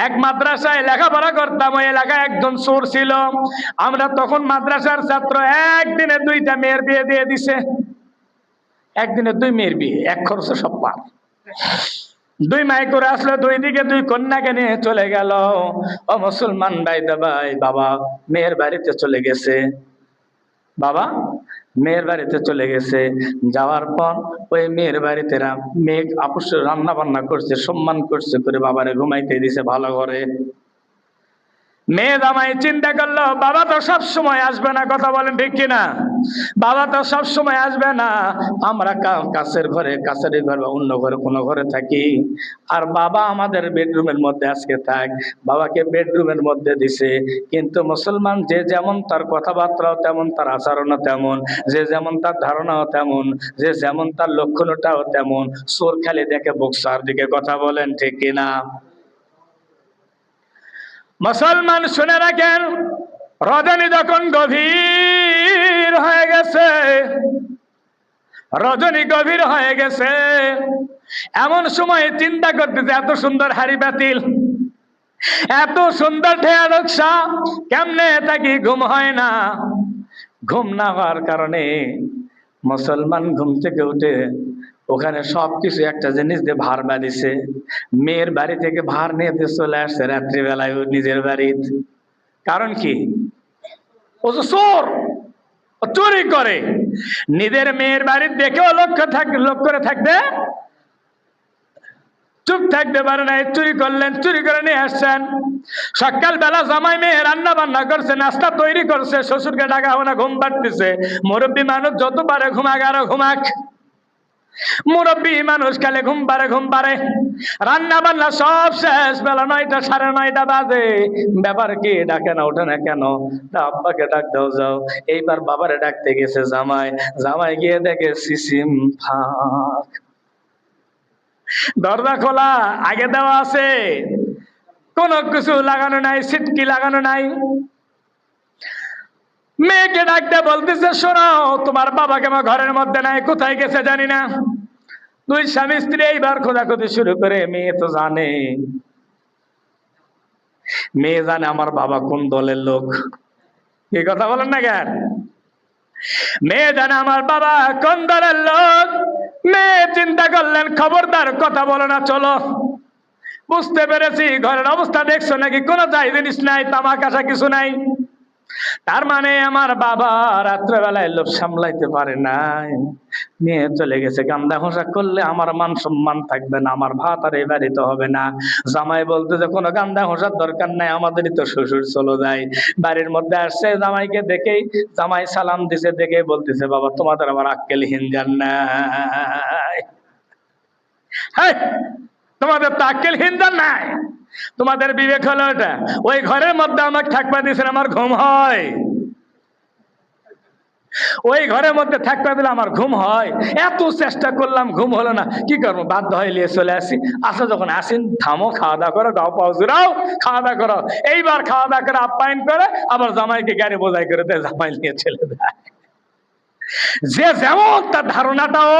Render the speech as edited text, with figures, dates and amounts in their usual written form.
এক মাদ্রাসায় লেখাপড়া করতাম, ওই এলাকায় একজন চোর ছিল। আমরা তখন মাদ্রাসার ছাত্র, একদিনে 2টা মেয়ের বিয়ে দিয়ে দিছে। একদিনে 2 মেয়ের বিয়ে, এক খরচে সব পার। 2 মাই করে আসলে 2 দিকে 2 কন্যাকে নিয়ে চলে গেল। ও মুসলমান ভাই ভাই, বাবা মেয়ের বাড়িতে চলে গেছে। বাবা মেয়ের বাড়িতে চলে গেছে। যাওয়ার পর ওই মেয়ের বাড়িতে মেয়ে আপুস রান্না বান্না করছে, সম্মান করছে, করে বাবারে ঘুমাইতে দিছে ভালো করে। মেয়ে জামাই চিন্তা করলো বাবা তো সব সময় আসবে না, কথা বলেন ঠিক কিনা? বাবা তো সব সময় আসবে না, আমরা কাছের ঘরে বা অন্য ঘরে কোনো ঘরে থাকি, আর বাবা আমাদের বেডরুমের মধ্যে আজকে থাক। বাবাকে বেডরুমের মধ্যে দিছে। কিন্তু মুসলমান যে যেমন তার কথাবার্তাও তেমন, তার আচরণও তেমন, যে যেমন তার ধারণাও তেমন, যে যেমন তার লক্ষণটাও তেমন। চোর খালি দেখে বক্সার দিকে, কথা বলেন ঠিক কিনা? মুসলমান শুনে রাখেন, রজনী যখন গভীর হয়ে গেছে, রজনী গভীর হয়ে গেছে, এমন সময় চিন্তা করতেছে এত সুন্দর হাড়ি বাতিল, এত সুন্দর ঢেয়া নকশা, কেমনে থাকি ঘুম হয় না। ঘুম না হওয়ার কারণে মুসলমান ঘুম থেকে উঠে ওখানে সবকিছু একটা জিনিস দিয়ে ভার বাঁধিছে। মেয়ের বাড়ি থেকে ভার নিয়ে চলে আসছে রাত্রিবেলায় নিজের বাড়িতে। কারণ কি? ও তো চোর, চুরি করে। নিজের মেয়ের বাড়ির দেখেও লক্ষ্য করে থাকবে, চুপ থাকতে পারে না, চুরি করলেন, চুরি করে নিয়ে আসছেন। সকালবেলা জামাই মেয়ে রান্না বান্না করছে, নাস্তা তৈরি করছে, শ্বশুরকে ডাকা হবে না, ঘুম পাড়তেছে। মুরব্বী মানুষ যত পারে ঘুমাক, আরো ঘুমাক। মুরব্বী মানুষ কালে ঘুম পারে। রান্না বান্না সব শেষ, বেলা 9টা 9:30 বাজে। ব্যাপার কি? ডাকে না, ওঠে না কেন? আব্বাকে ডাক দাও, যাও। এইবার বাবারে ডাকতে গেছে জামাই গিয়ে দেখে সিসিম ফাঁক, দরজা খোলা, আগে দেওয়া আছে, কোনো কিছু লাগানো নাই, সিটকি লাগানো নাই। মেয়েকে ডাকতে বলতেছে, শোনো, তোমার বাবাকে আমার ঘরের মধ্যে নাই, কোথায় গেছে জানি না। 2 স্বামী স্ত্রী এইবার খোঁজাখুঁজি শুরু করে। মেয়ে তো জানে, মেয়ে জানে আমার বাবা কোন দলের লোক। কি কথা বলেন না কেন? মেয়ে জানে আমার বাবা কোন দলের লোক। মেয়ে চিন্তা করলেন, খবরদার কথা বলো না, চলো। বুঝতে পেরেছি ঘরের অবস্থা দেখছো নাকি, কোনো যাই জিনিস নাই, তামাক আসা কিছু নাই। তার মানে আমার বাবা রাত্রেবেলায় লোভ সামলাইতে পারে নাই, নিয়ে চলে গেছে। কান্দা ঘোষা করলে আমার মান সম্মান থাকবে না, আমার ভাত আর এই বাড়িতে হবে না। জামাই বলতে যে কোনো কান্দা ঘোষার দরকার নাই, আমাদেরই তো শ্বশুর, চলো যাই। বাড়ির মধ্যে আসছে, জামাইকে দেখেই, জামাই সালাম দিছে দেখে বলতেছে, বাবা তোমাদের আবার আক্কেলহীন জান নাই, তোমাদের তো আক্কেলহীন জান নাই, তোমাদের বিবেক হলো এটা। ওই ঘরের মধ্যে আমাকে থাকবা দিয়েছেন, আমার ঘুম হয়। ওই ঘরের মধ্যে থাকতে দিলে আমার ঘুম হয়। এত চেষ্টা করলাম, ঘুম হলো না, কি করবো, বাধ্য হয়ে নিয়ে চলে আসি। আসা যখন আসেন, থামো, খাওয়া দাওয়া করো, গাও পাও জুড়াও, খাওয়া দাওয়া করো। এইবার খাওয়া দাওয়া করে আপ্যায়ন করে আবার জামাইকে গাড়ি বোঝাই করে দেয়, জামাই নিয়ে চলে যায়। যে যেমন তার ধারণাটাও